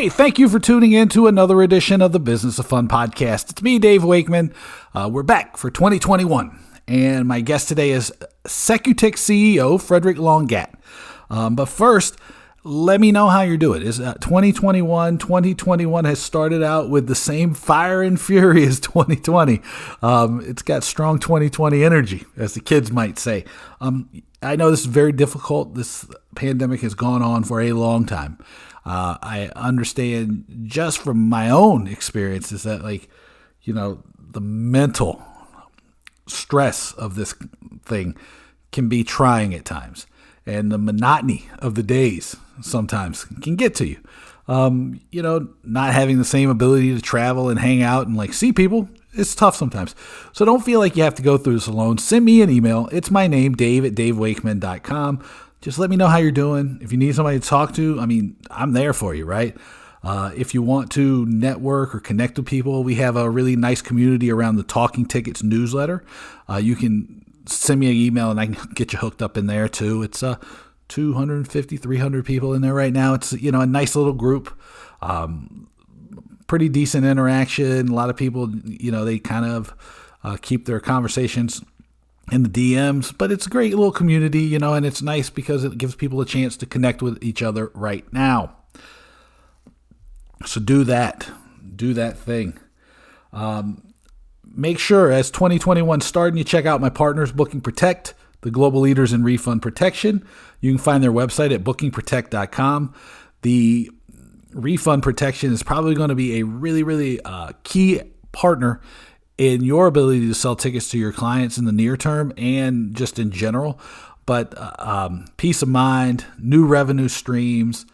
Hey, thank you for tuning in to another edition of the Business of Fun podcast. It's me, Dave Wakeman. We're back for 2021, and my guest today is SecuTix CEO Frederic Longatte. But first, let me know how you're doing. Is 2021 has started out with the same fire and fury as 2020. It's got strong 2020 energy, as the kids might say. I know this is very difficult. This pandemic has gone on for a long time. I understand just from my own experiences that, the mental stress of this thing can be trying at times. And the monotony of the days sometimes can get to you. Not having the same ability to travel and hang out and see people, it's tough sometimes. So don't feel like you have to go through this alone. Send me an email. It's my name, dave@davewakeman.com. Just let me know how you're doing. If you need somebody to talk to, I'm there for you, right? If you want to network or connect with people, we have a really nice community around the Talking Tickets newsletter. You can send me an email and I can get you hooked up in there too. It's 250, 300 people in there right now. It's, a nice little group. Pretty decent interaction. A lot of people, they kind of keep their conversations in the DMs, but it's a great little community, and it's nice because it gives people a chance to connect with each other right now. So do that thing. Make sure as 2021 starting, you check out my partners, Booking Protect, the global leaders in refund protection. You can find their website at bookingprotect.com. The refund protection is probably going to be a really, really key partner in your ability to sell tickets to your clients in the near term and just in general. But peace of mind, new revenue streams,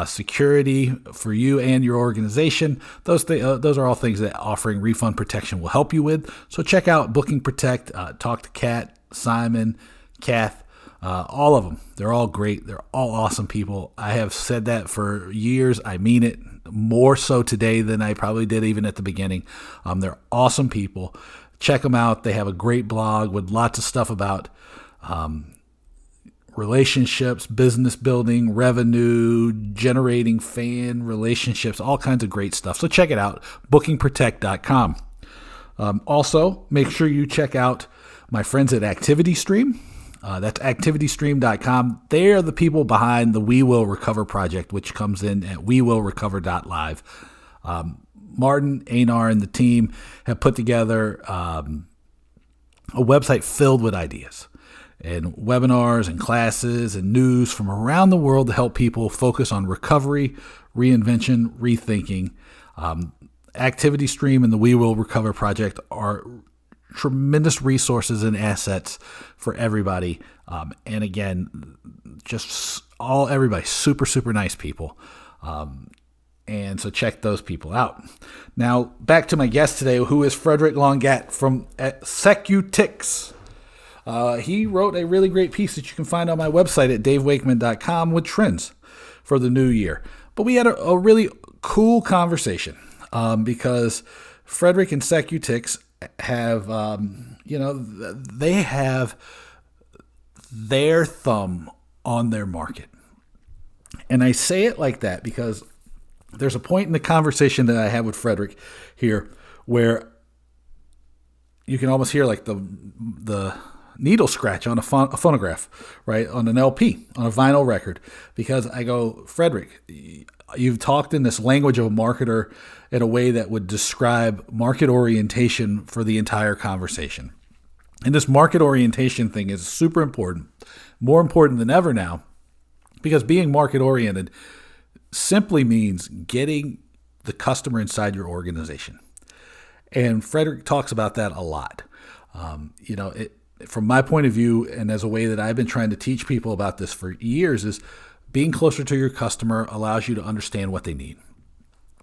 security for you and your organization, those are all things that offering refund protection will help you with. So check out Booking Protect, talk to Kat, Simon, Kath, all of them. They're all great. They're all awesome people. I have said that for years. I mean it more so today than I probably did even at the beginning. They're awesome people. Check them out. They have a great blog with lots of stuff about relationships, business building, revenue, generating fan relationships, all kinds of great stuff. So check it out, bookingprotect.com. Also, make sure you check out my friends at ActivityStream. That's activitystream.com. They are the people behind the We Will Recover project, which comes in at wewillrecover.live. Martin, Einar, and the team have put together a website filled with ideas and webinars and classes and news from around the world to help people focus on recovery, reinvention, rethinking. ActivityStream and the We Will Recover project are tremendous resources and assets for everybody. And again, just everybody, super, super nice people. And so check those people out. Now, back to my guest today, who is Frederic Longatte from SecuTix. He wrote a really great piece that you can find on my website at davewakeman.com with trends for the new year. But we had a really cool conversation because Frederic and SecuTix have, they have their thumb on their market. And I say it like that because there's a point in the conversation that I had with Frederic here where you can almost hear the needle scratch on a phonograph, right? On an LP, on a vinyl record. Because I go, Frederic, you've talked in this language of a marketer in a way that would describe market orientation for the entire conversation. And this market orientation thing is super important, more important than ever now, because being market oriented simply means getting the customer inside your organization. And Frederic talks about that a lot. From my point of view, and as a way that I've been trying to teach people about this for years, is being closer to your customer allows you to understand what they need.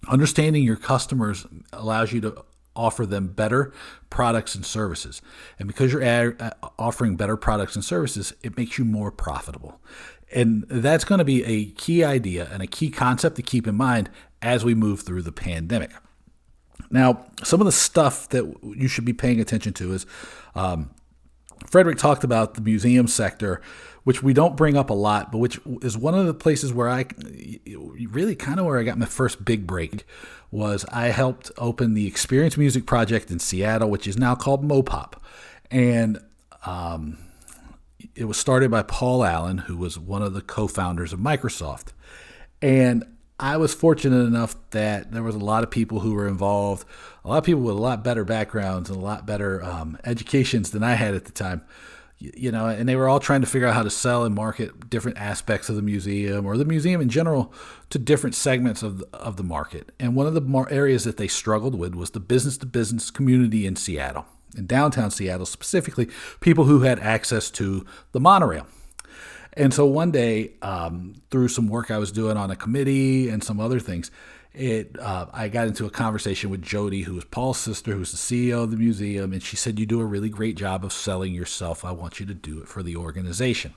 Understanding your customers allows you to offer them better products and services. And because you're offering better products and services, it makes you more profitable. And that's going to be a key idea and a key concept to keep in mind as we move through the pandemic. Now, some of the stuff that you should be paying attention to is Frederic talked about the museum sector, which we don't bring up a lot, but which is one of the places where I really kind of where I got my first big break was I helped open the Experience Music Project in Seattle, which is now called Mopop. And it was started by Paul Allen, who was one of the co-founders of Microsoft. And I was fortunate enough that there was a lot of people who were involved, a lot of people with a lot better backgrounds and a lot better educations than I had at the time, and they were all trying to figure out how to sell and market different aspects of the museum or the museum in general to different segments of the market. And one of the areas that they struggled with was the business-to-business community in Seattle, in downtown Seattle specifically, people who had access to the monorail. And so one day, through some work I was doing on a committee and some other things, I got into a conversation with Jody, who was Paul's sister, who's the CEO of the museum, and she said, "You do a really great job of selling yourself. I want you to do it for the organization."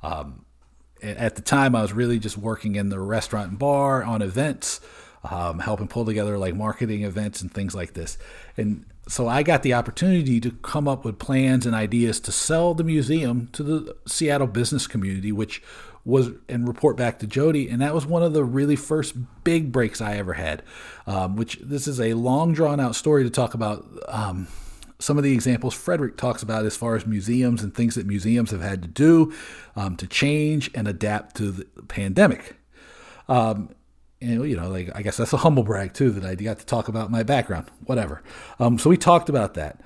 At the time, I was really just working in the restaurant and bar on events, helping pull together like marketing events and things like this. And so I got the opportunity to come up with plans and ideas to sell the museum to the Seattle business community, which was, and report back to Jody. And that was one of the really first big breaks I ever had, which this is a long drawn out story to talk about some of the examples Frederic talks about as far as museums and things that museums have had to do to change and adapt to the pandemic. And, I guess that's a humble brag, too, that I got to talk about my background, whatever. So we talked about that.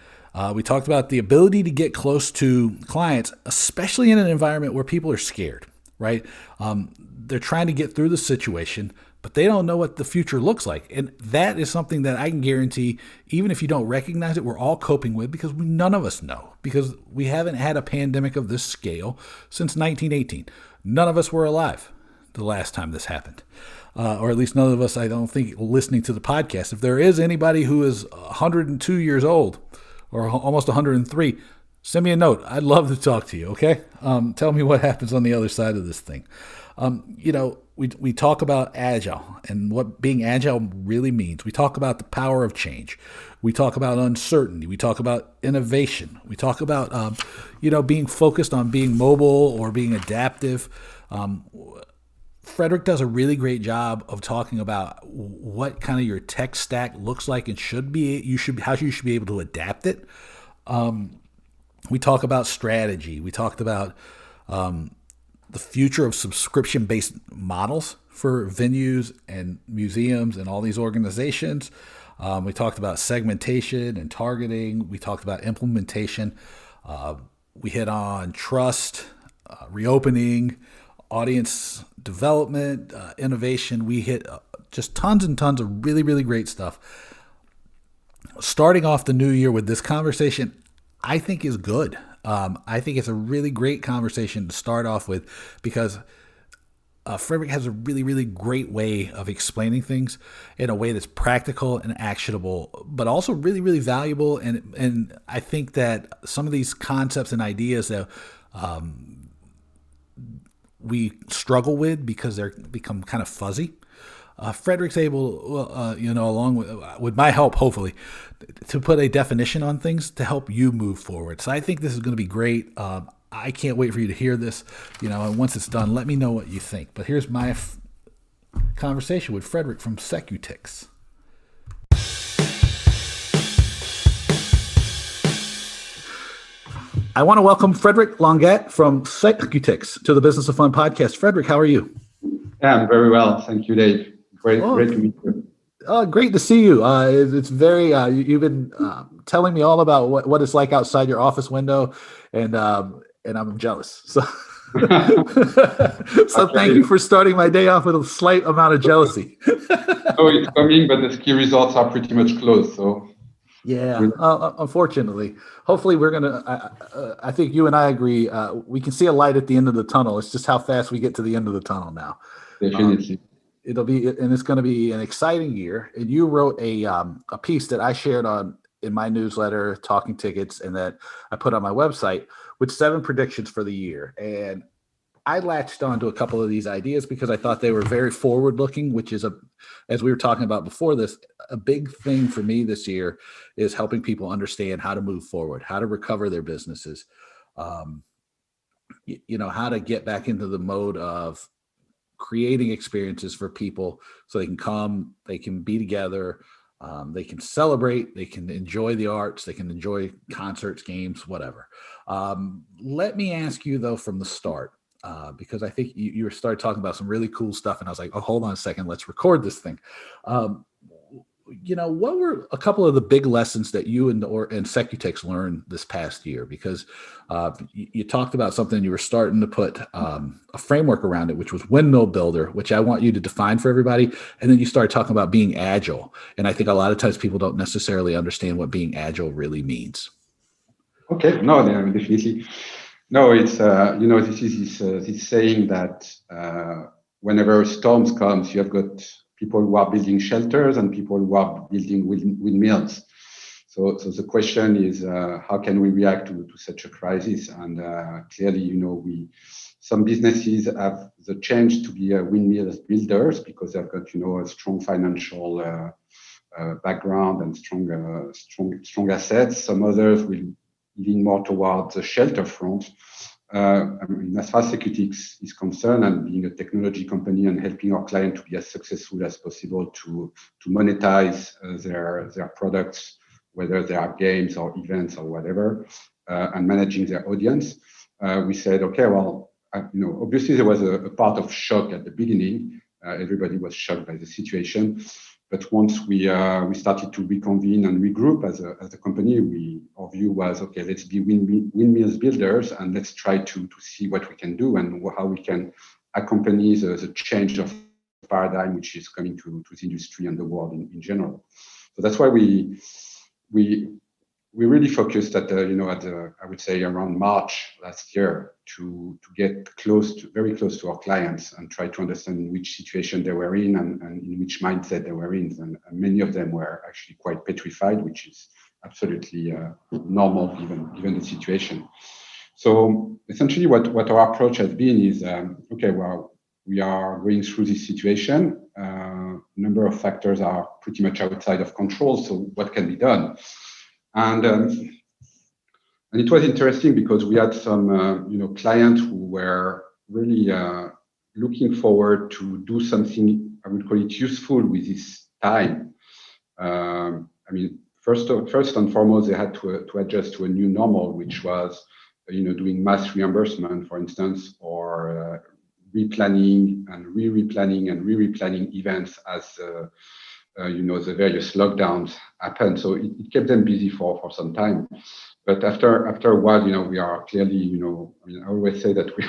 We talked about the ability to get close to clients, especially in an environment where people are scared, right? They're trying to get through the situation, but they don't know what the future looks like. And that is something that I can guarantee, even if you don't recognize it, we're all coping with because none of us know, because we haven't had a pandemic of this scale since 1918. None of us were alive the last time this happened. Or at least none of us, I don't think, listening to the podcast. If there is anybody who is 102 years old or almost 103, send me a note. I'd love to talk to you, okay? Tell me what happens on the other side of this thing. We talk about agile and what being agile really means. We talk about the power of change. We talk about uncertainty. We talk about innovation. We talk about, being focused on being mobile or being adaptive. Frederic does a really great job of talking about what kind of your tech stack looks like and how you should be able to adapt it. We talk about strategy. We talked about the future of subscription-based models for venues and museums and all these organizations. We talked about segmentation and targeting. We talked about implementation. We hit on trust, reopening, audience development, innovation. We hit just tons and tons of really, really great stuff. Starting off the new year with this conversation, I think is good. I think it's a really great conversation to start off with because Frederic has a really, really great way of explaining things in a way that's practical and actionable, but also really, really valuable. And I think that some of these concepts and ideas that we struggle with because they're become kind of fuzzy. Frederic's able, along with my help, hopefully, to put a definition on things to help you move forward. So I think this is going to be great. I can't wait for you to hear this. And once it's done, let me know what you think. But here's my conversation with Frederic from SecuTix. I want to welcome Frederic Longatte from SecuTix to the Business of Fun podcast. Frederic, how are you? Yeah, I'm very well. Thank you, Dave. Great to meet you. Great to see you. It's very, you've been telling me all about what it's like outside your office window, and I'm jealous. So, thank you for starting my day off with a slight amount of jealousy. So it's coming, but the ski resorts are pretty much closed. So. Yeah, unfortunately. Hopefully we're going to, I think you and I agree, we can see a light at the end of the tunnel. It's just how fast we get to the end of the tunnel now. Definitely. It's going to be an exciting year. And you wrote a piece that I shared in my newsletter, Talking Tickets, and that I put on my website with 7 predictions for the year. And I latched on to a couple of these ideas because I thought they were very forward-looking, which is, as we were talking about before this, a big thing for me this year is helping people understand how to move forward, how to recover their businesses, how to get back into the mode of creating experiences for people so they can come, they can be together, they can celebrate, they can enjoy the arts, they can enjoy concerts, games, whatever. Let me ask you though from the start, because I think you started talking about some really cool stuff, and I was like, oh, hold on a second, let's record this thing. What were a couple of the big lessons that you and SecuTix learned this past year? Because you talked about something, you were starting to put a framework around it, which was windmill builder, which I want you to define for everybody. And then you started talking about being agile. And I think a lot of times people don't necessarily understand what being agile really means. Okay, no, definitely. No, it's, this is this saying that whenever storms comes, you have got people who are building shelters and people who are building windmills. So the question is, how can we react to such a crisis? And clearly, some businesses have the change to be windmill builders because they've got, a strong financial background and strong assets. Some others will lean more towards the shelter front. As far as SecuTix is concerned, and being a technology company and helping our client to be as successful as possible to monetize their products, whether they are games or events or whatever, and managing their audience, we said, okay, well, obviously there was a part of shock at the beginning. Everybody was shocked by the situation. But once we started to reconvene and regroup as a company, our view was, okay, let's be windmills builders and let's try to see what we can do and how we can accompany the change of paradigm which is coming to the industry and the world in general. So that's why we really focused I would say around March last year to get very close to our clients and try to understand in which situation they were in and in which mindset they were in. And many of them were actually quite petrified, which is absolutely normal given the situation. So essentially what our approach has been is, okay, well, we are going through this situation. A number of factors are pretty much outside of control. So what can be done? And it was interesting because we had some clients who were really looking forward to do something, I would call it useful with this time. First and foremost, they had to adjust to a new normal, which was doing mass reimbursement, for instance, or replanning and re-replanning events as the various lockdowns happened. So it kept them busy for some time. But after a while, we are clearly, I always say that we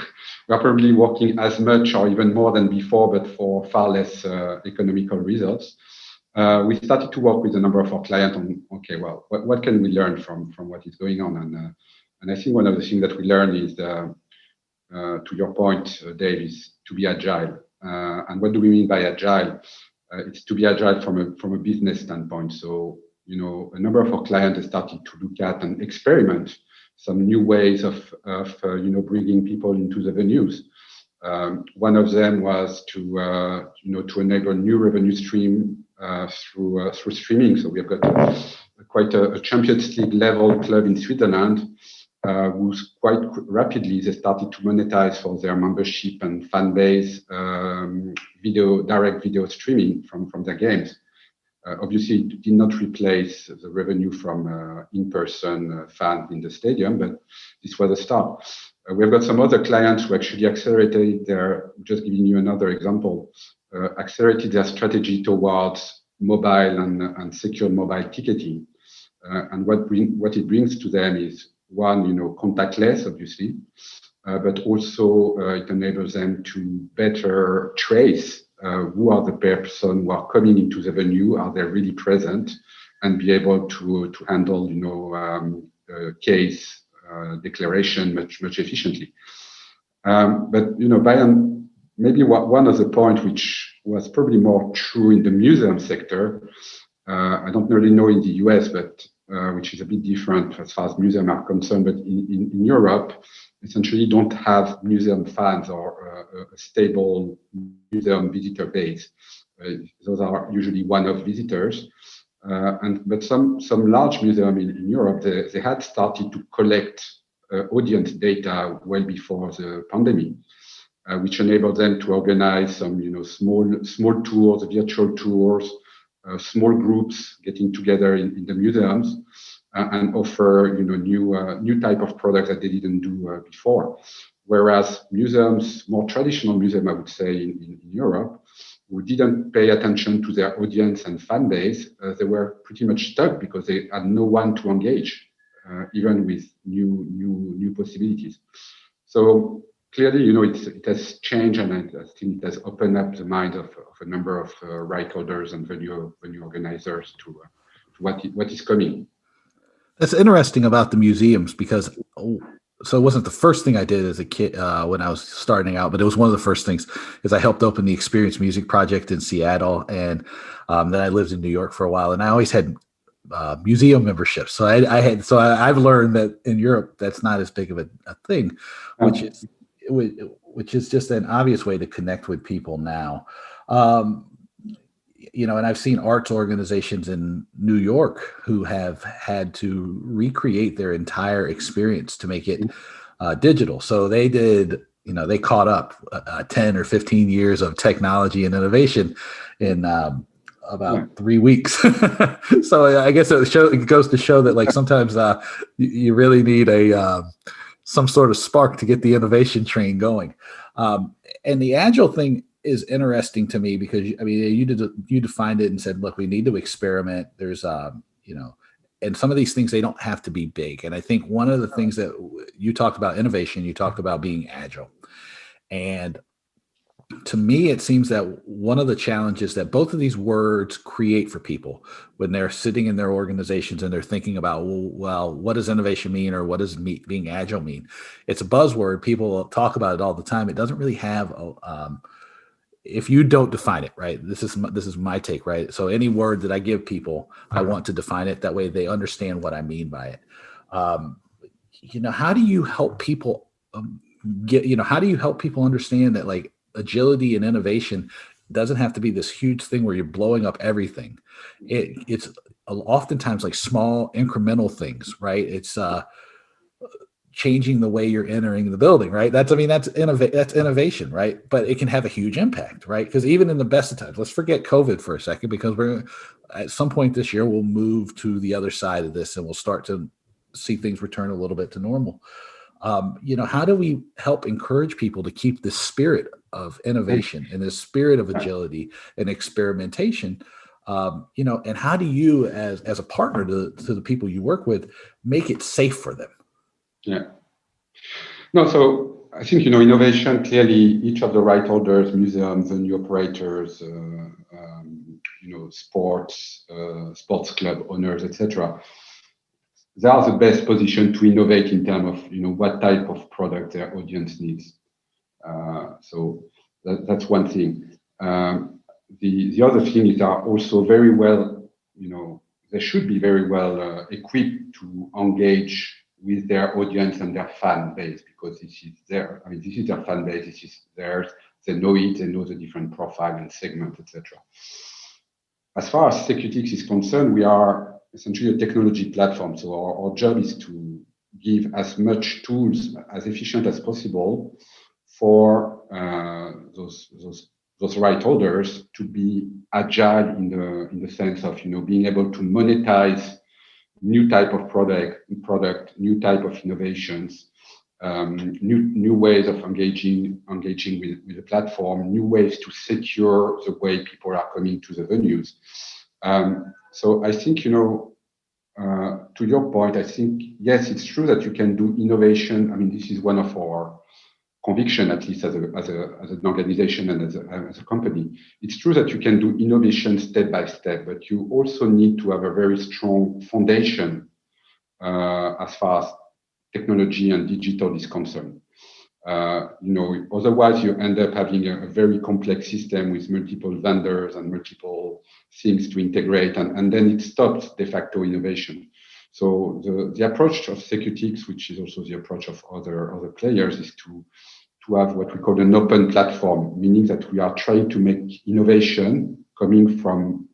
are probably working as much or even more than before, but for far less economical results. We started to work with a number of our clients on, okay, well, what can we learn from what is going on? And I think one of the things that we learned is, to your point, Dave, is to be agile. And what do we mean by agile? It's to be agile from a business standpoint. So, a number of our clients have started to look at and experiment some new ways of bringing people into the venues. One of them was to enable new revenue stream through streaming. So we have got quite a Champions League level club in Switzerland, who's quite rapidly they started to monetize for their membership and fan base direct video streaming from their games. Obviously, it did not replace the revenue from in-person fans in the stadium, but this was a start. We've got some other clients who actually accelerated just giving you another example, accelerated their strategy towards mobile and secure mobile ticketing. And what it brings to them is, one, contactless, obviously, but also it enables them to better trace who are the person who are coming into the venue, are they really present, and be able to handle case declaration much efficiently. But maybe one of the points which was probably more true in the museum sector, I don't really know in the US, but which is a bit different as far as museums are concerned, but in Europe, essentially don't have museum fans or a stable museum visitor base. Those are usually one-off visitors. But some large museums in Europe, they had started to collect audience data well before the pandemic, which enabled them to organize some, small tours, virtual tours, small groups getting together in the museums and offer, new type of products that they didn't do before. Whereas museums, more traditional museums, I would say, in Europe, who didn't pay attention to their audience and fan base, they were pretty much stuck because they had no one to engage, even with new possibilities. So clearly, it has changed, and I think it has opened up the mind of a number of right holders and venue organizers to what is coming. That's interesting about the museums because so it wasn't the first thing I did as a kid when I was starting out, but it was one of the first things because I helped open the Experience Music Project in Seattle, and then I lived in New York for a while, and I always had museum memberships. So I've learned that in Europe that's not as big of a thing, which is just an obvious way to connect with people now. And I've seen arts organizations in New York who have had to recreate their entire experience to make it digital. So they did, they caught up 10 or 15 years of technology and innovation in about 3 weeks. So I guess it goes to show that like sometimes you really need some sort of spark to get the innovation train going. And the agile thing is interesting to me because you defined it and said, look, we need to experiment. There's and some of these things, they don't have to be big. And I think one of the things that you talked about innovation, you talked about being agile. And to me, it seems that one of the challenges that both of these words create for people when they're sitting in their organizations and they're thinking about, well, what does innovation mean, or what does being agile mean? It's a buzzword. People talk about it all the time. It doesn't really have if you don't define it, right? This is my take, right? So any word that I give people, I want to define it. That way they understand what I mean by it. How do you help people how do you help people understand that like agility and innovation doesn't have to be this huge thing where you're blowing up everything. It's oftentimes like small incremental things, right? It's changing the way you're entering the building, right? That's innovation, right? But it can have a huge impact, right? Because even in the best of times, let's forget COVID for a second, because we're at some point this year, we'll move to the other side of this and we'll start to see things return a little bit to normal. How do we help encourage people to keep the spirit of innovation and the spirit of agility and experimentation? And how do you, as a partner to the people you work with, make it safe for them? Yeah. No, so I think, innovation, clearly each of the right holders, museums, venue operators, sports club owners, etc., they are the best position to innovate in terms of, what type of product their audience needs. So that's one thing. The other thing is they are also very well, they should be very well equipped to engage with their audience and their fan base, because this is their fan base, this is theirs. They know it, they know the different profile and segment, etc. As far as SecuTix is concerned, we are essentially a technology platform. So our job is to give as much tools as efficient as possible for those right holders to be agile in the sense of being able to monetize new type of product, new type of innovations, new ways of engaging with the platform, new ways to secure the way people are coming to the venues. So I think, to your point, I think, yes, it's true that you can do innovation. I mean, this is one of our conviction, at least as an organization and as a company. It's true that you can do innovation step by step, but you also need to have a very strong foundation as far as technology and digital is concerned. Otherwise you end up having a very complex system with multiple vendors and multiple things to integrate, and then it stops de facto innovation. So the approach of SecuTix, which is also the approach of other players, is to have what we call an open platform, meaning that we are trying to make innovation coming from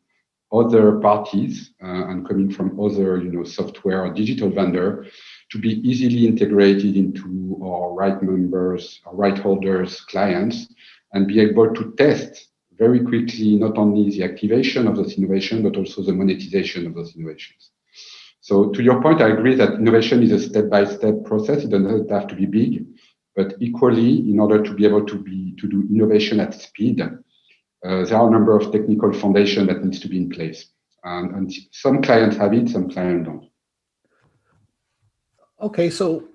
other parties and coming from other software or digital vendor to be easily integrated into our right members, our right holders, clients, and be able to test very quickly not only the activation of those innovations, but also the monetization of those innovations. So to your point, I agree that innovation is a step-by-step process. It doesn't have to be big, but equally, in order to be able to do innovation at speed, there are a number of technical foundations that needs to be in place. And some clients have it, some clients don't. Okay, so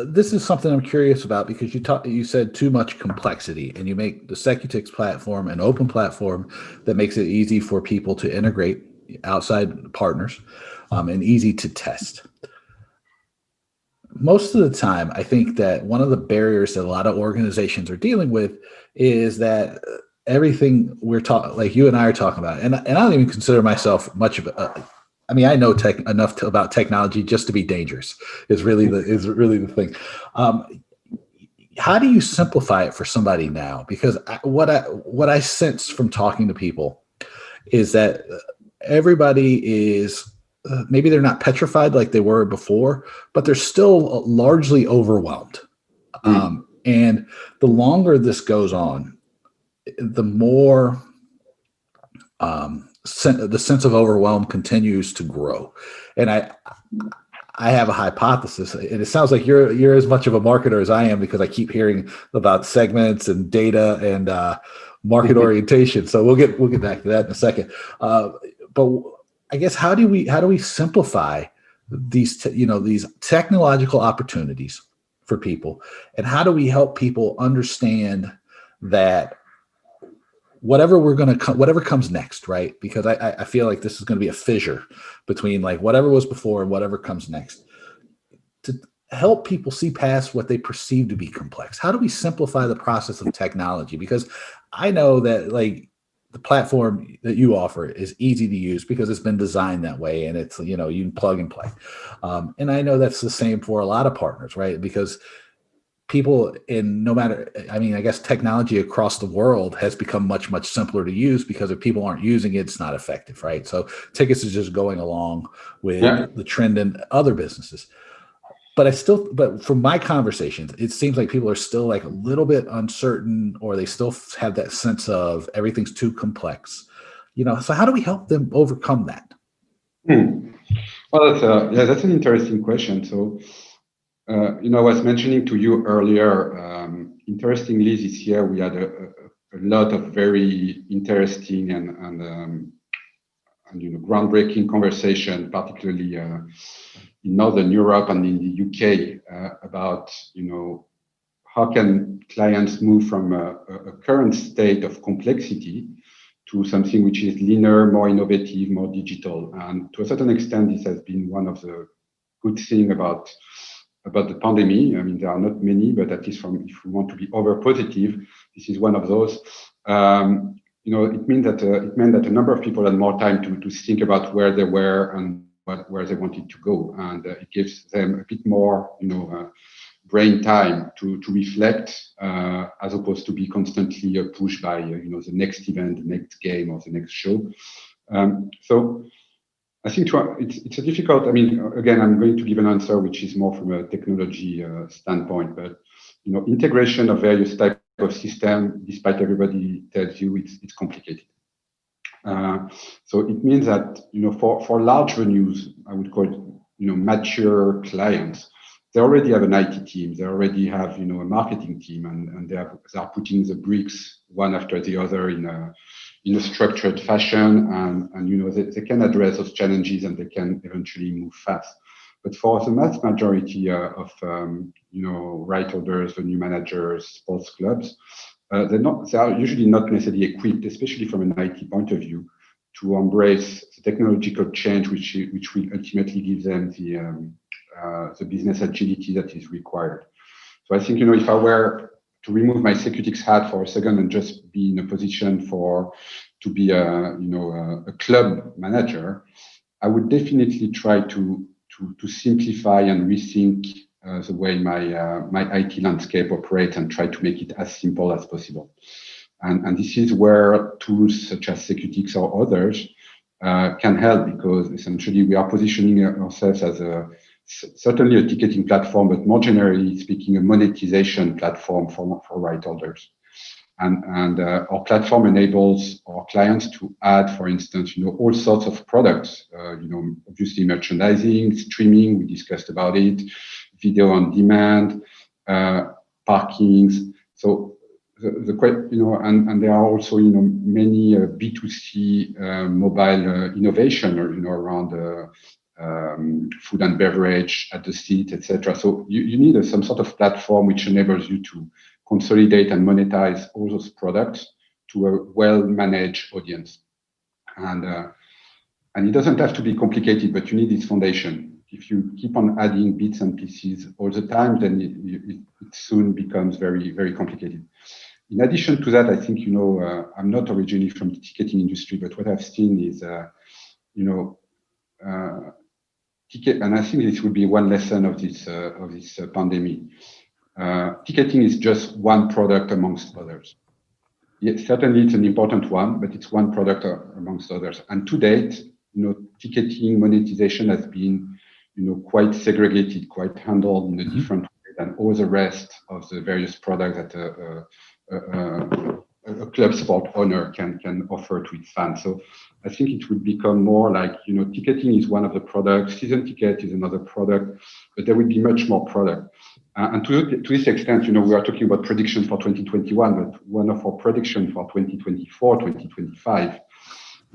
this is something I'm curious about because you said too much complexity, and you make the SecuTix platform an open platform that makes it easy for people to integrate outside partners and easy to test. Most of the time, I think that one of the barriers that a lot of organizations are dealing with is that everything we're talking, like you and I are talking about, and I don't even consider myself much of a. I mean, I know enough about technology just to be dangerous. Is really the thing. How do you simplify it for somebody now? Because what I sense from talking to people is that everybody is maybe they're not petrified like they were before, but they're still largely overwhelmed. And the longer this goes on, the more the sense of overwhelm continues to grow. And I have a hypothesis, and it sounds like you're as much of a marketer as I am because I keep hearing about segments and data and market orientation. So we'll get back to that in a second. But I guess how do we simplify these these technological opportunities for people, and how do we help people understand that whatever comes next, right? Because I feel like this is going to be a fissure between like whatever was before and whatever comes next, to help people see past what they perceive to be complex. How do we simplify the process of technology? Because I know that like the platform that you offer is easy to use because it's been designed that way, and it's, you can plug and play. And I know that's the same for a lot of partners, right? Because people I guess technology across the world has become much, much simpler to use because if people aren't using it, it's not effective, right? So tickets is just going along with the trend in other businesses. But from my conversations, it seems like people are still like a little bit uncertain, or they still have that sense of everything's too complex. So how do we help them overcome that? Well, that's an interesting question. So, I was mentioning to you earlier, interestingly, this year we had a lot of very interesting and groundbreaking conversation, particularly in Northern Europe and in the UK, about how can clients move from a current state of complexity to something which is leaner, more innovative, more digital. And to a certain extent, this has been one of the good things about the pandemic. I mean, there are not many, but at least if we want to be over positive, this is one of those. It meant that a number of people had more time to think about where they were and where they wanted to go, and it gives them a bit more, brain time to reflect, as opposed to be constantly pushed by the next event, the next game, or the next show. So I think it's a difficult. I mean, again, I'm going to give an answer which is more from a technology standpoint, but integration of various types of system, despite everybody tells you it's complicated. So it means that for large venues, I would call it mature clients, they already have an IT team, they already have a marketing team, and they are putting the bricks one after the other in a structured fashion, and they can address those challenges and they can eventually move fast. But for the mass majority of right holders, venue managers, sports clubs, they are usually not necessarily equipped, especially from an IT point of view, to embrace the technological change which will ultimately give them the business agility that is required. So I think if I were to remove my SecuTix hat for a second and just be in a position to be a club manager, I would definitely try to simplify and rethink the way my IT landscape operates and try to make it as simple as possible. And this is where tools such as SecuTix or others can help, because essentially we are positioning ourselves as a certainly a ticketing platform, but more generally speaking, a monetization platform for right holders. And our platform enables our clients to add, for instance, all sorts of products. Obviously merchandising, streaming, we discussed about it, video on demand, parkings. So and there are also many B2C mobile innovation around food and beverage at the seat, etc. So you need some sort of platform which enables you to consolidate and monetize all those products to a well-managed audience. And it doesn't have to be complicated, but you need this foundation. If you keep on adding bits and pieces all the time, then it soon becomes very, very complicated. In addition to that, I think, I'm not originally from the ticketing industry, but what I've seen is, ticket, and I think this will be one lesson of this pandemic. Ticketing is just one product amongst others. Yes, certainly it's an important one, but it's one product amongst others. And to date, ticketing monetization has been, quite segregated, quite handled in a different way than all the rest of the various products that a club sport owner can offer to its fans. So I think it would become more like, ticketing is one of the products, season ticket is another product, but there will be much more product. And to this extent, we are talking about predictions for 2021, but one of our predictions for 2024, 2025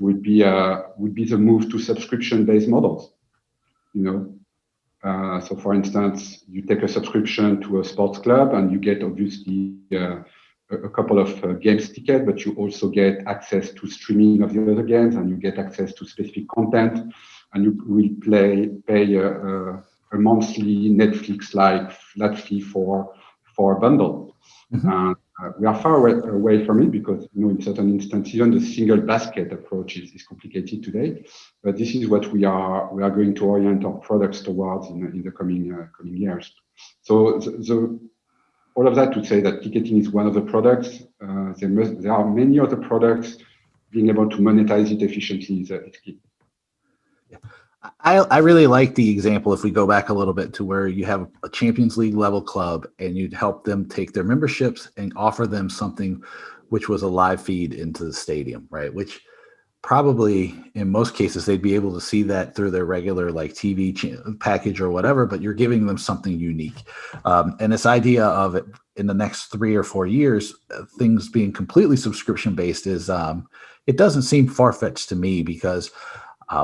would be the move to subscription-based models. So for instance, you take a subscription to a sports club and you get obviously a couple of games ticket, but you also get access to streaming of the other games, and you get access to specific content, and you will pay a monthly Netflix-like flat fee for a bundle. Mm-hmm. We are far away from it because, in certain instances, even the single basket approach is complicated today. But this is what we are going to orient our products towards in the coming years. So all of that to say that ticketing is one of the products. There are many other products. Being able to monetize it efficiently is key. Yeah. I really like the example, if we go back a little bit, to where you have a Champions League level club and you'd help them take their memberships and offer them something which was a live feed into the stadium, right? Which probably in most cases they'd be able to see that through their regular TV package or whatever, but you're giving them something unique. And this idea of it in the next 3 or 4 years, things being completely subscription based is it doesn't seem far-fetched to me, because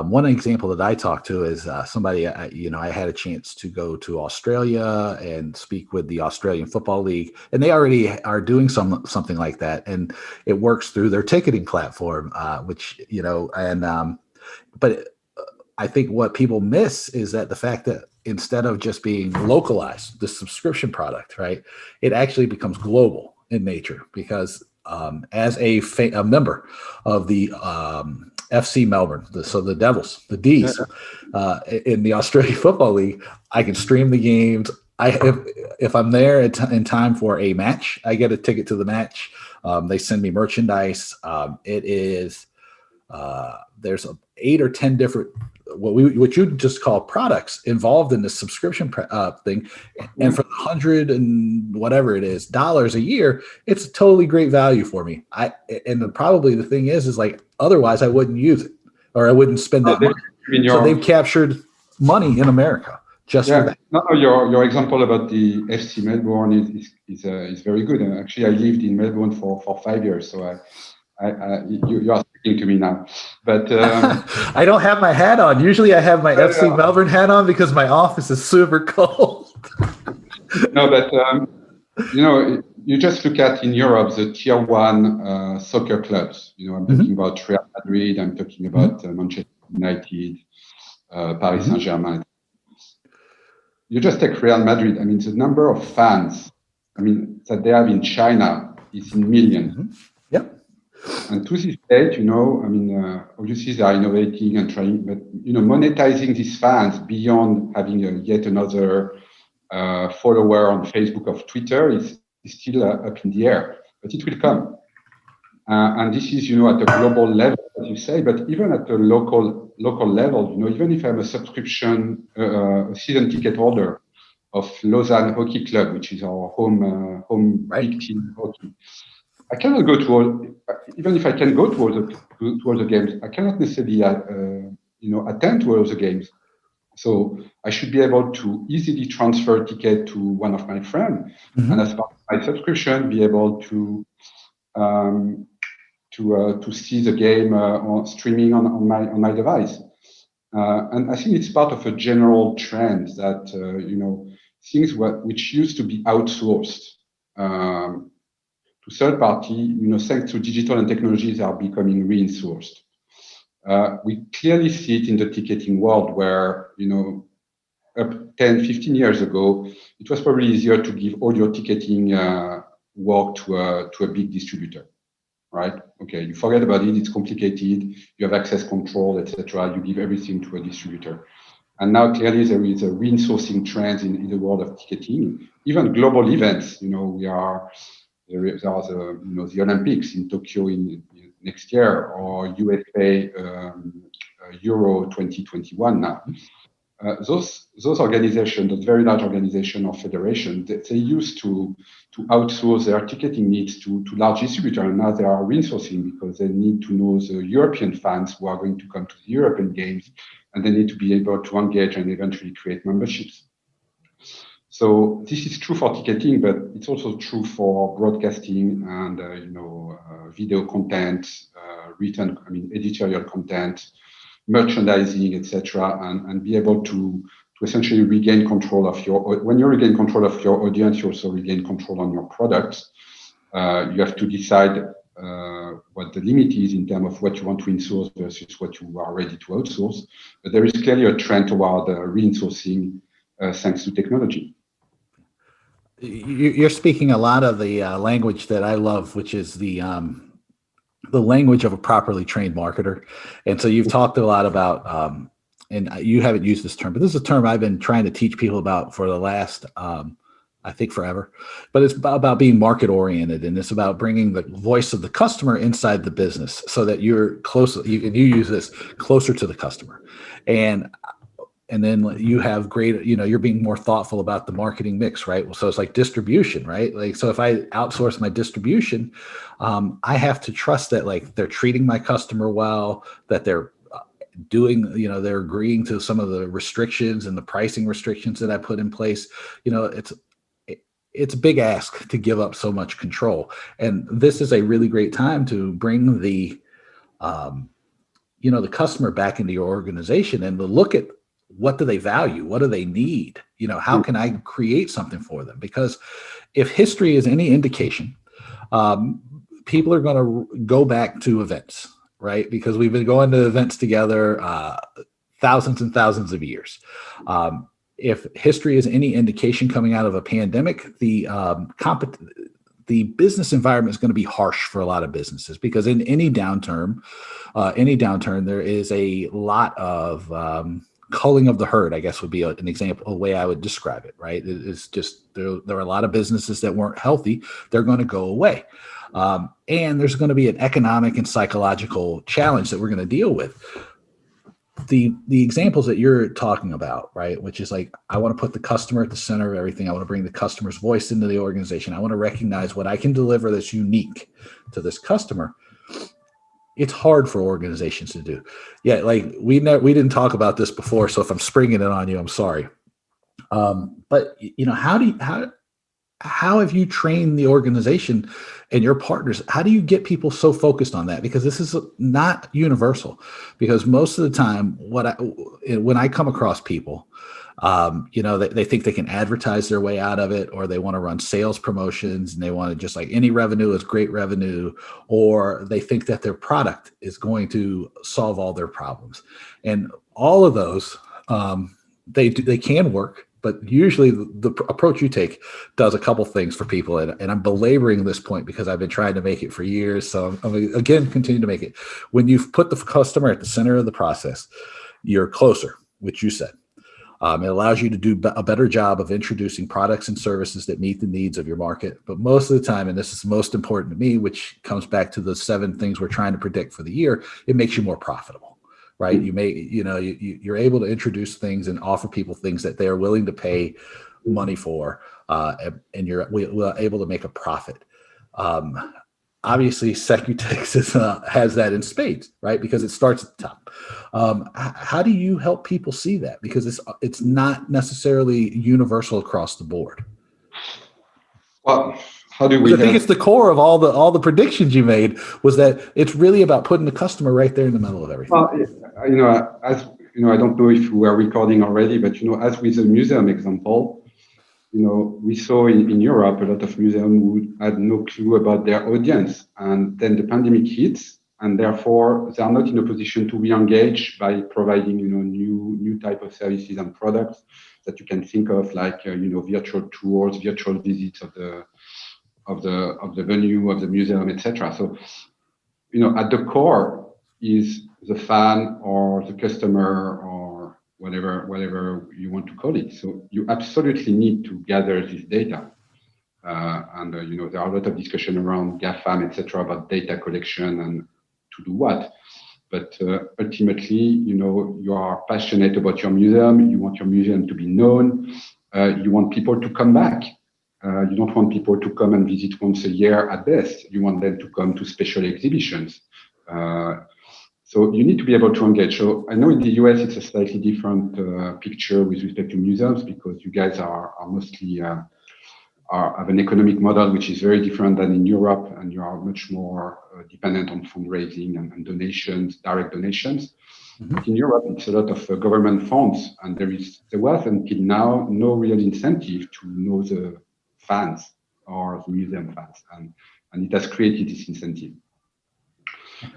one example that I talked to is somebody, I had a chance to go to Australia and speak with the Australian Football League, and they already are doing something like that, and it works through their ticketing platform, but I think what people miss is that the fact that instead of just being localized, the subscription product, right, it actually becomes global in nature, because as a member of the FC Melbourne, so the Devils, the D's, in the Australian Football League, I can stream the games. If I'm there in time for a match, I get a ticket to the match. They send me merchandise. There's 8 or 10 different what you just call products involved in this subscription thing, and for $100 and whatever it is dollars a year, it's a totally great value for me. Probably the thing is like, otherwise I wouldn't use it, or I wouldn't spend that money. So they've captured money in America just for that. No, your example about the FC Melbourne is very good. And actually, I lived in Melbourne for 5 years, so you are speaking to me now, but I don't have my hat on. Usually I have my FC Melbourne hat on because my office is super cold. No, but you just look at in Europe the tier 1 soccer clubs. I'm talking about Real Madrid. I'm talking about Manchester United, Paris Saint-Germain. You just take Real Madrid. I mean, the number of fans, that they have in China is in millions. Yep. And to this date, obviously they are innovating and trying, but monetizing these fans beyond having yet another follower on Facebook or Twitter is still up in the air, but it will come. And this is, at a global level, as you say, but even at a local local level, even if I'm a subscription season ticket holder of Lausanne Hockey Club, which is our home Right. big team hockey, I cannot go to all. Even if I can go to all the games, I cannot necessarily attend to all the games. So I should be able to easily transfer a ticket to one of my friends, and as part of my subscription, be able to see the game on streaming on my device. And I think it's part of a general trend that things which used to be outsourced to third party, thanks to digital and technologies, are becoming reinsourced. We clearly see it in the ticketing world where, up 10, 15 years ago, it was probably easier to give all your ticketing work to a big distributor, right? Okay, you forget about it, it's complicated, you have access control, etc. You give everything to a distributor. And now clearly there is a reinsourcing trend in the world of ticketing. Even global events, there are the Olympics in Tokyo in next year, or USA Euro 2021 now. Those organizations, those very large organizations or federations, they used to outsource their ticketing needs to large distributors, and now they are reinsourcing because they need to know the European fans who are going to come to the European games, and they need to be able to engage and eventually create memberships. So this is true for ticketing, but it's also true for broadcasting and video content, editorial content, merchandising, etc., and be able to essentially regain control of when you regain control of your audience, you also regain control on your products. You have to decide what the limit is in terms of what you want to insource versus what you are ready to outsource. But there is clearly a trend toward reinsourcing thanks to technology. You're speaking a lot of the language that I love, which is the language of a properly trained marketer. And so you've talked a lot about, and you haven't used this term, but this is a term I've been trying to teach people about for the last, I think forever, but it's about being market oriented. And it's about bringing the voice of the customer inside the business so that you're closer, you use this closer to the customer. And then you have great, you're being more thoughtful about the marketing mix, right? So it's like distribution, right? Like, so if I outsource my distribution, I have to trust that like they're treating my customer well, that they're doing, they're agreeing to some of the restrictions and the pricing restrictions that I put in place. It's a big ask to give up so much control. And this is a really great time to bring the customer back into your organization and to look at what do they value? What do they need? How can I create something for them? Because if history is any indication, people are going to go back to events, right? Because we've been going to events together thousands and thousands of years. If history is any indication coming out of a pandemic, the business environment is going to be harsh for a lot of businesses because in any downturn, there is a lot of culling of the herd, I guess would be an example, a way I would describe it, right? It's just, there are a lot of businesses that weren't healthy. They're going to go away. And there's going to be an economic and psychological challenge that we're going to deal with. The examples that you're talking about, right? Which is like, I want to put the customer at the center of everything. I want to bring the customer's voice into the organization. I want to recognize what I can deliver that's unique to this customer. It's hard for organizations to do. Yeah, like we didn't talk about this before, so if I'm springing it on you, I'm sorry. But how have you trained the organization and your partners? How do you get people so focused on that? Because this is not universal. Because most of the time, when I come across people, they think they can advertise their way out of it, or they want to run sales promotions and they want to just like any revenue is great revenue, or they think that their product is going to solve all their problems. And all of those, they can work, but usually the approach you take does a couple things for people. And I'm belaboring this point because I've been trying to make it for years. So I'm again, continue to make it. When you've put the customer at the center of the process, you're closer, which you said. It allows you to do a better job of introducing products and services that meet the needs of your market. But most of the time, and this is most important to me, which comes back to the 7 things we're trying to predict for the year, it makes you more profitable, right? You're able to introduce things and offer people things that they are willing to pay money for, and you're able to make a profit. Obviously, SecuTix has that in spades, right? Because it starts at the top. How do you help people see that? Because it's not necessarily universal across the board. Well, how do we? I think it's the core of all the predictions you made, was that it's really about putting the customer right there in the middle of everything. Well, as I don't know if we are recording already, but as with the museum example, we saw in Europe a lot of museums who had no clue about their audience, and then the pandemic hits, and therefore they are not in a position to re-engage by providing new type of services and products that you can think of, like virtual tours, virtual visits of the venue, of the museum, etc. So at the core is the fan or the customer or whatever you want to call it. So you absolutely need to gather this data. And there are a lot of discussion around GAFAM, etc., about data collection and to do what. But ultimately, you are passionate about your museum. You want your museum to be known. You want people to come back. You don't want people to come and visit once a year at best. You want them to come to special exhibitions. So you need to be able to engage. So I know in the US it's a slightly different picture with respect to museums, because you guys are mostly have an economic model which is very different than in Europe, and you are much more dependent on fundraising and donations, direct donations. Mm-hmm. But in Europe, it's a lot of government funds, and there was until now no real incentive to know the fans or the museum fans, and it has created this incentive.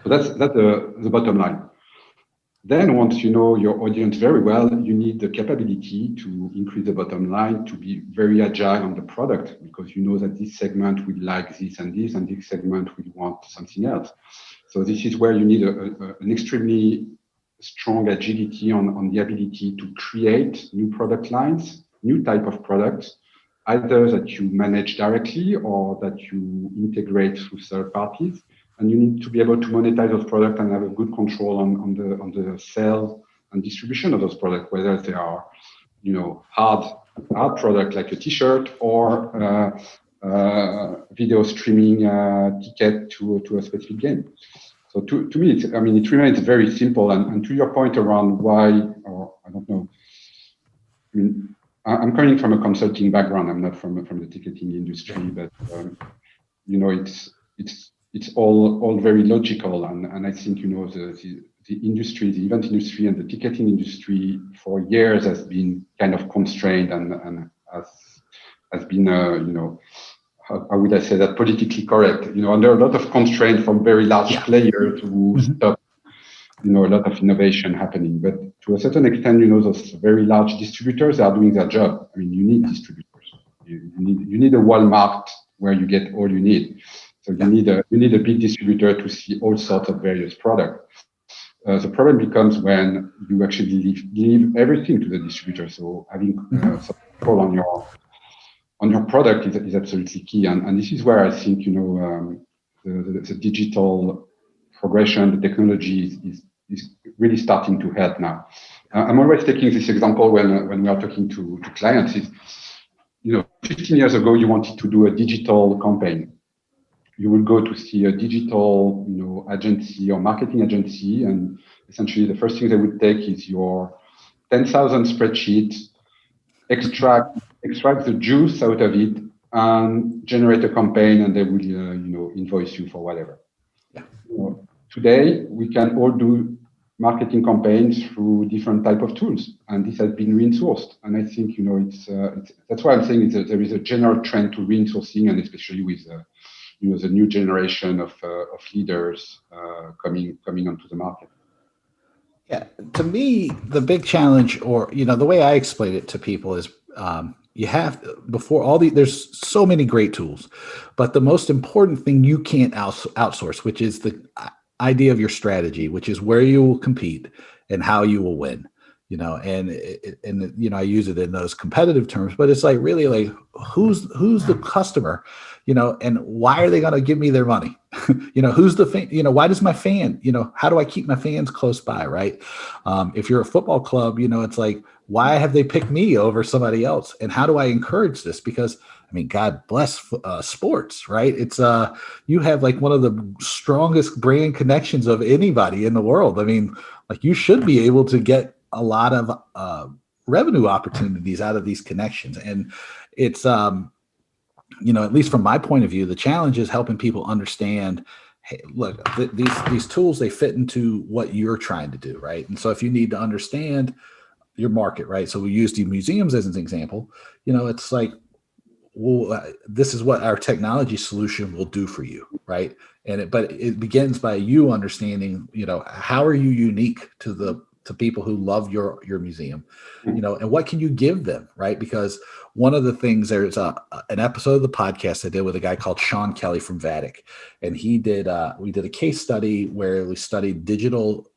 So that's the bottom line. Then once you know your audience very well, you need the capability to increase the bottom line, to be very agile on the product, because you know that this segment will like this, and this segment will want something else. So this is where you need an extremely strong agility on the ability to create new product lines, new type of products, either that you manage directly or that you integrate through third parties. And you need to be able to monetize those products and have a good control on the sales and distribution of those products, whether they are, hard product like a T-shirt or video streaming ticket to a specific game. So to me, it remains very simple. And to your point around why, or I don't know, I'm coming from a consulting background. I'm not from the ticketing industry, but it's all very logical, and I think the industry, the event industry, and the ticketing industry for years has been kind of constrained and has been how would I say that, politically correct, under a lot of constraint from very large players who stop a lot of innovation happening. But to a certain extent, those very large distributors are doing their job. You need distributors. You need a Walmart where you get all you need. So you need a big distributor to see all sorts of various products. The problem becomes when you actually leave everything to the distributor. So having some control on your product is absolutely key. And this is where I think the digital progression, the technology is really starting to help now. I'm always taking this example when we are talking to clients. Is 15 years ago you wanted to do a digital campaign. You will go to see a digital, agency or marketing agency, and essentially the first thing they would take is your 10,000 spreadsheet, extract the juice out of it, and generate a campaign, and they will, invoice you for whatever. Yeah. Today we can all do marketing campaigns through different type of tools, and this has been re-sourced. And I think it's that's why I'm saying there is a general trend to re-sourcing, and especially with the new generation of leaders coming onto the market. Yeah, to me, the big challenge, or the way I explain it to people is, you have there's so many great tools, but the most important thing you can't outsource, which is the idea of your strategy, which is where you will compete and how you will win. and I use it in those competitive terms, but it's like really like who's the customer, and why are they going to give me their money? Who's the fan? Why does my fan? How do I keep my fans close by? Right. If you're a football club, it's like, why have they picked me over somebody else? And how do I encourage this? Because God bless sports, right? It's you have like one of the strongest brand connections of anybody in the world. Like you should be able to get a lot of revenue opportunities out of these connections. And it's, at least from my point of view, the challenge is helping people understand, hey, look, these tools, they fit into what you're trying to do, right? And so if you need to understand your market, right? So we use the museums as an example, it's like, well, this is what our technology solution will do for you, right? But it begins by you understanding, how are you unique to people who love your museum, and what can you give them, right? Because one of the things, there's an episode of the podcast I did with a guy called Sean Kelly from Vatic, and we did a case study where we studied digital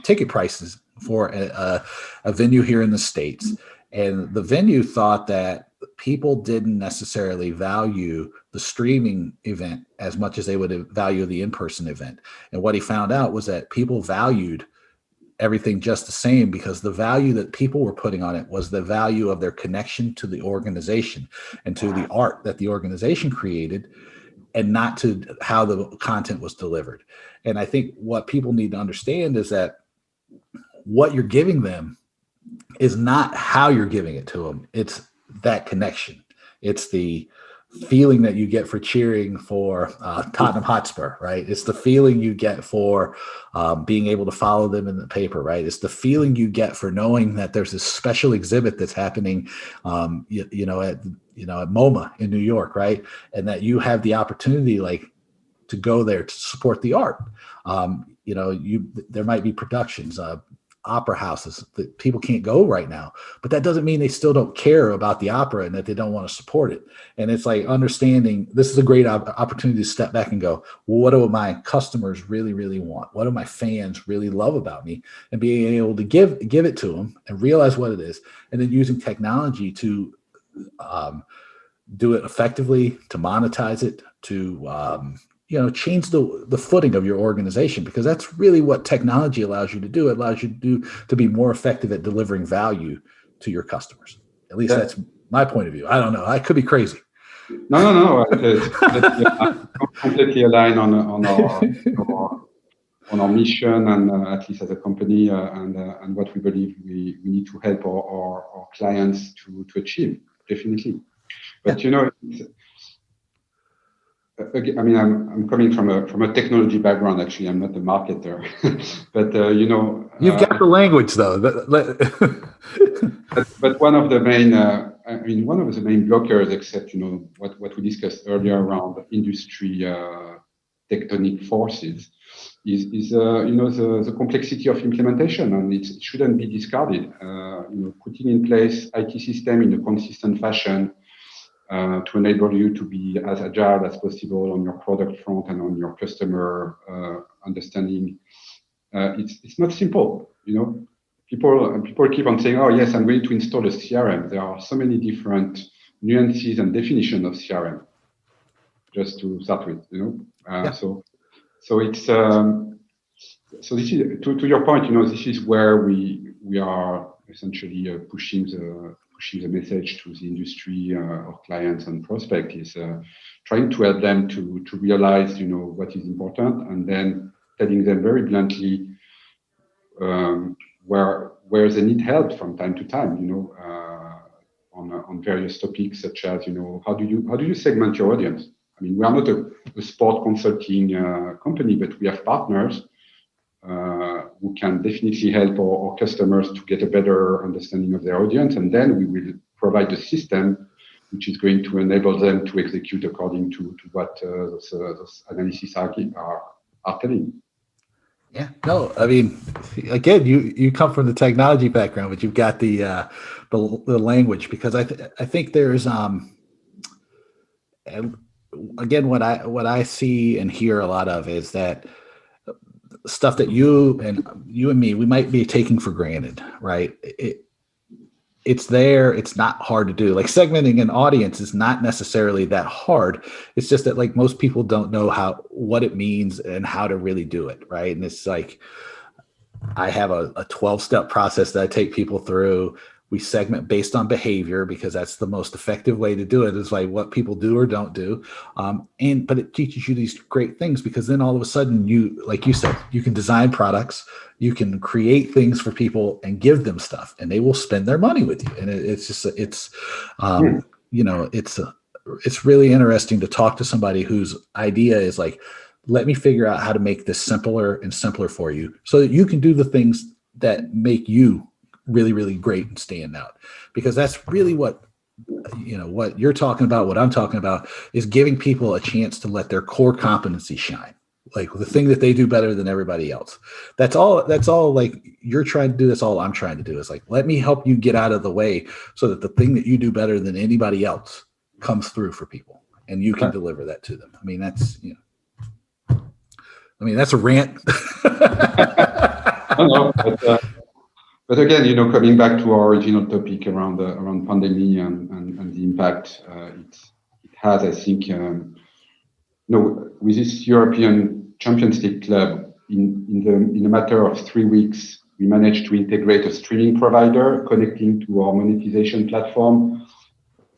ticket prices for a venue here in the States. And the venue thought that people didn't necessarily value the streaming event as much as they would value the in-person event. And what he found out was that people valued everything just the same, because the value that people were putting on it was the value of their connection to the organization and to the art that the organization created, and not to how the content was delivered. And I think what people need to understand is that what you're giving them is not how you're giving it to them. It's that connection. It's the feeling that you get for cheering for Tottenham Hotspur, right? It's the feeling you get for being able to follow them in the paper, right? It's the feeling you get for knowing that there's this special exhibit that's happening, at MoMA in New York, right? And that you have the opportunity, like, to go there to support the art. There might be productions, opera houses that people can't go right now, but that doesn't mean they still don't care about the opera and that they don't want to support it. And it's like understanding this is a great opportunity to step back and go, well, what do my customers really, really want? What do my fans really love about me? And being able to give it to them and realize what it is. And then using technology to do it effectively, to monetize it, to change the footing of your organization, because that's really what technology allows you to do. It allows you to be more effective at delivering value to your customers. At least that's my point of view. I don't know. I could be crazy. No. It's completely aligned on our mission, and at least as a company, and what we believe we need to help our clients to achieve. Definitely. But I'm coming from a technology background. Actually, I'm not a marketer, but you've got the language though. But one of the main, blockers, except what we discussed earlier around industry tectonic forces, is the complexity of implementation, and it shouldn't be discarded. Putting in place IT system in a consistent fashion, to enable you to be as agile as possible on your product front and on your customer understanding. It's not simple. People keep on saying, "Oh yes, I'm going to install a CRM." There are so many different nuances and definition of CRM. Just to start with, So it's so this is to your point. This is where we are essentially pushing the message to the industry, or clients and prospect, is trying to help them to realize what is important, and then telling them very bluntly where they need help from time to time, on various topics, such as how do you segment your audience. We are not a sport consulting company, but we have partners who can definitely help our customers to get a better understanding of their audience, and then we will provide a system which is going to enable them to execute according to what those analyses are telling. Yeah, no, again, you come from the technology background, but you've got the language, because I think there's and again, what I see and hear a lot of is that stuff that you and me, we might be taking for granted, right? It's there. It's not hard to do. Like segmenting an audience is not necessarily that hard. It's just that like most people don't know what it means and how to really do it, right? And it's like I have a 12-step process that I take people through. We segment based on behavior because that's the most effective way to do it, is like what people do or don't do. But it teaches you these great things because then all of a sudden you, like you said, you can design products, you can create things for people and give them stuff and they will spend their money with you. And it's really interesting to talk to somebody whose idea is like, let me figure out how to make this simpler and simpler for you so that you can do the things that make you really, really great and stand out. Because that's really what you're talking about, what I'm talking about is giving people a chance to let their core competency shine. Like the thing that they do better than everybody else. That's all like you're trying to do. That's all I'm trying to do is like, let me help you get out of the way so that the thing that you do better than anybody else comes through for people and you can deliver that to them. I mean, that's a rant. No, but again, coming back to our original topic around pandemic and the impact it has, I think, with this European Champions League club, in a matter of 3 weeks, we managed to integrate a streaming provider connecting to our monetization platform,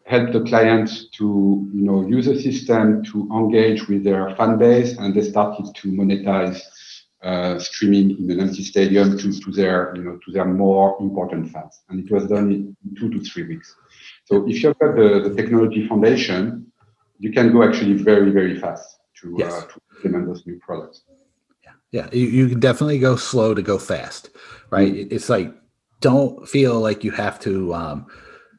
help the clients to use the system to engage with their fan base, and they started to monetize streaming in an empty stadium to their more important fans, and it was done in 2 to 3 weeks. So if you've got the technology foundation, you can go actually very, very fast to implement those new products. Yeah, you can definitely go slow to go fast, right? Mm-hmm. It's like don't feel like you have to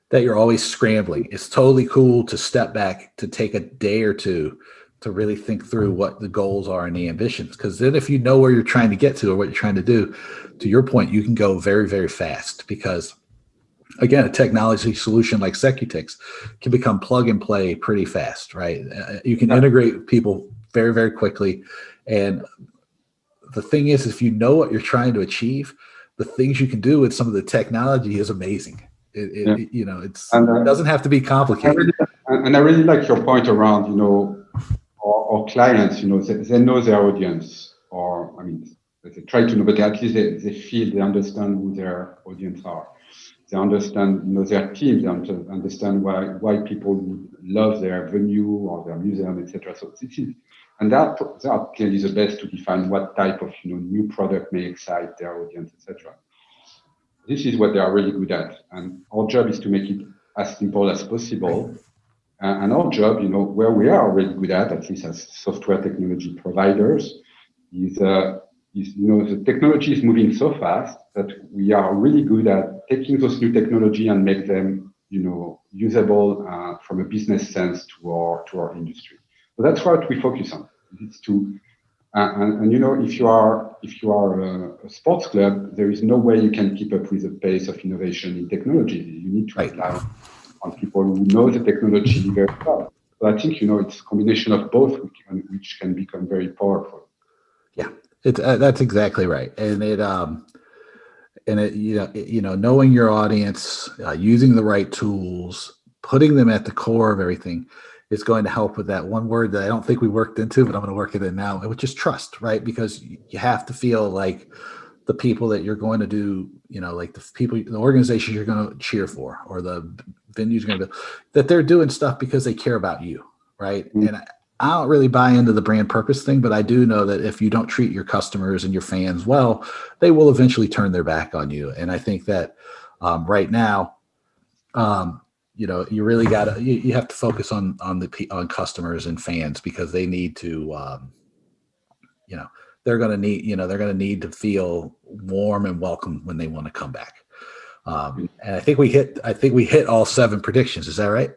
that you're always scrambling. It's totally cool to step back, to take a day or two to really think through what the goals are and the ambitions. Because then if you know where you're trying to get to or what you're trying to do, to your point, you can go very, very fast because, again, a technology solution like SecuTix can become plug and play pretty fast, right? You can integrate people very, very quickly. And the thing is, if you know what you're trying to achieve, the things you can do with some of the technology is amazing. It doesn't have to be complicated. I really like your point around, our clients, they know their audience, they try to know, but at least they understand who their audience are. They understand, their team. They understand why people would love their venue or their museum, etc. So this is, and that clearly the best to define what type of new product may excite their audience, etc. This is what they are really good at, and our job is to make it as simple as possible. And our job, where we are really good at least as software technology providers, is the technology is moving so fast that we are really good at taking those new technology and make them, usable from a business sense to our industry. So that's what we focus on. It's to if you are a sports club, there is no way you can keep up with the pace of innovation in technology. You need to rely on people who know the technology very well. So I think it's a combination of both which can become very powerful. Yeah, that's exactly right, and knowing your audience, using the right tools, putting them at the core of everything is going to help with that one word that I don't think we worked into, but I'm going to work it in now, which is trust, right? Because you have to feel like the people that you're going to do, like the organization you're going to cheer for, or the venues you're going to do, that they're doing stuff because they care about you, right? Mm-hmm. And I don't really buy into the brand purpose thing, but I do know that if you don't treat your customers and your fans well, they will eventually turn their back on you. And I think that right now, you really got to, you have to focus on customers and fans, because they need to, they're going to need to feel warm and welcome when they want to come back. And I think we hit all 7 predictions. Is that right?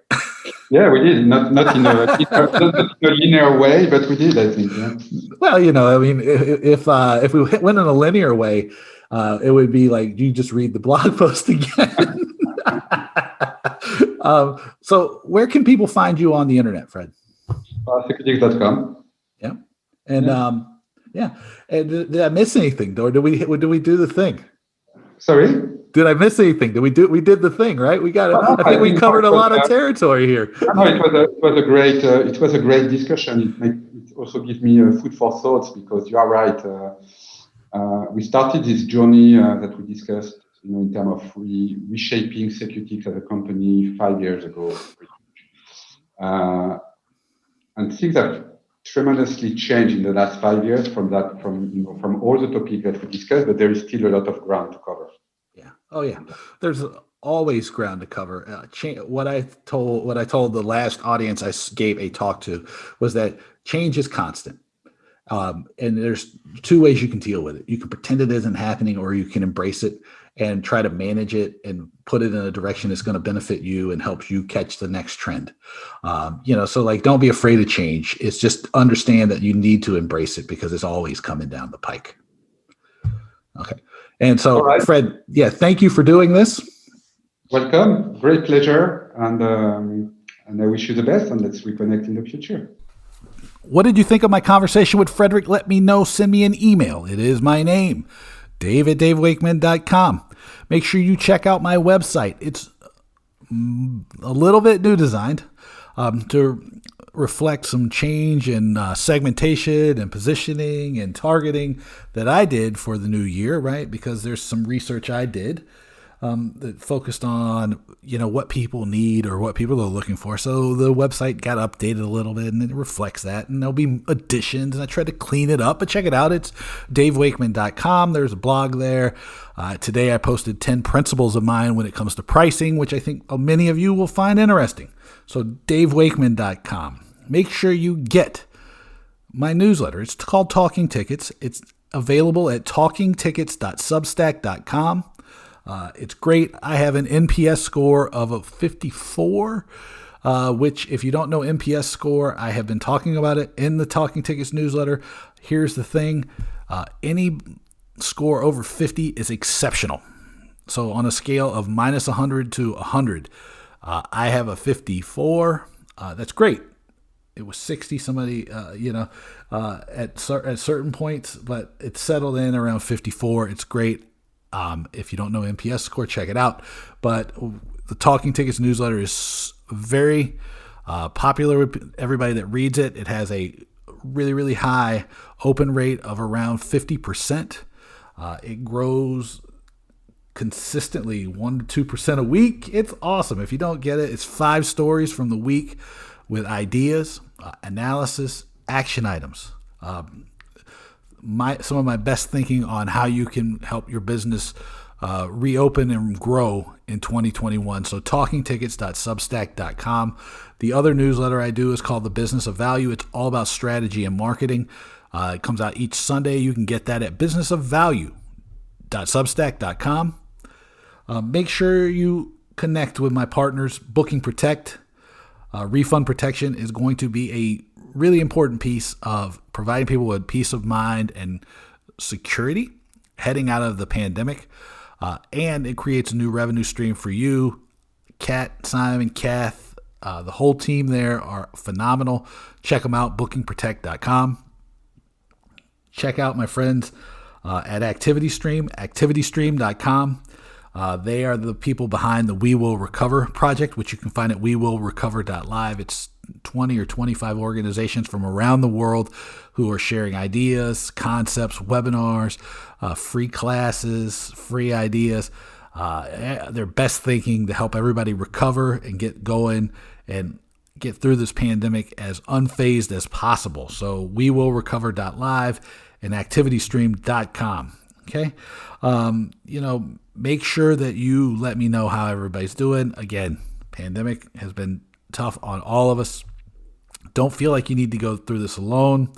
Yeah, we did. Not in a linear way, but we did, I think. Yeah. Well, if we went in a linear way, it would be like you just read the blog post again. So where can people find you on the internet, Fred? SecuTix.com. Yeah. And Yeah. And did I miss anything, or did we do the thing? Sorry? Did I miss anything? We did the thing, right? We got it. No, I think we covered a lot of territory here. No, it was a great discussion. It also gives me food for thoughts, because you are right. We started this journey that we discussed, in terms of reshaping SecuTix as a company 5 years ago, and things have tremendously changed in the last 5 years from all the topics that we discussed. But there is still a lot of ground to cover. Yeah. Oh yeah. There's always ground to cover. What I told the last audience I gave a talk to was that change is constant. And there's two ways you can deal with it. You can pretend it isn't happening, or you can embrace it and try to manage it and put it in a direction that's going to benefit you and help you catch the next trend. So like, don't be afraid of change. It's just understand that you need to embrace it, because it's always coming down the pike. Okay. And so, right. Fred, thank you for doing this. Welcome. Great pleasure. And I wish you the best, and let's reconnect in the future. What did you think of my conversation with Frederic? Let me know. Send me an email. It is my name, dave@davewakeman.com. Make sure you check out my website. It's a little bit new designed to reflect some change in segmentation and positioning and targeting that I did for the new year, right? Because there's some research I did that focused on, what people need or what people are looking for. So the website got updated a little bit, and it reflects that, and there'll be additions, and I tried to clean it up, but check it out. It's davewakeman.com. There's a blog there. Today I posted 10 principles of mine when it comes to pricing, which I think many of you will find interesting. So davewakeman.com. Make sure you get my newsletter. It's called Talking Tickets. It's available at talkingtickets.substack.com. It's great. I have an NPS score of a 54, which, if you don't know NPS score, I have been talking about it in the Talking Tickets newsletter. Here's the thing. Any score over 50 is exceptional. So on a scale of minus 100 to 100, I have a 54. That's great. It was 60, somebody, at certain points, but it's settled in around 54. It's great. If you don't know NPS score, check it out. But the Talking Tickets newsletter is very popular with everybody that reads it. It has a really, really high open rate of around 50%. It grows consistently 1% to 2% a week. It's awesome. If you don't get it, it's 5 stories from the week with ideas, analysis, action items. Some of my best thinking on how you can help your business reopen and grow in 2021. So talkingtickets.substack.com. The other newsletter I do is called The Business of Value. It's all about strategy and marketing. It comes out each Sunday. You can get that at businessofvalue.substack.com. Make sure you connect with my partners. Booking Protect. Refund protection is going to be a really important piece of providing people with peace of mind and security heading out of the pandemic. And it creates a new revenue stream for you. Kat, Simon, Kath, the whole team there are phenomenal. Check them out, bookingprotect.com. Check out my friends at ActivityStream, activitystream.com. They are the people behind the We Will Recover project, which you can find at wewillrecover.live. It's 20 or 25 organizations from around the world who are sharing ideas, concepts, webinars, free classes, free ideas, their best thinking to help everybody recover and get going and get through this pandemic as unfazed as possible. So wewillrecover.live and activitystream.com. Okay. Make sure that you let me know how everybody's doing. Again, pandemic has been tough on all of us. Don't feel like you need to go through this alone.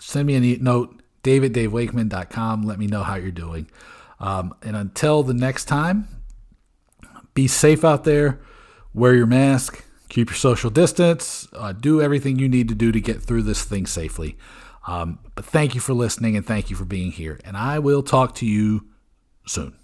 Send me a note, dave@davewakeman.com. Let me know how you're doing. And until the next time, be safe out there. Wear your mask. Keep your social distance. Do everything you need to do to get through this thing safely. But thank you for listening, and thank you for being here. And I will talk to you soon.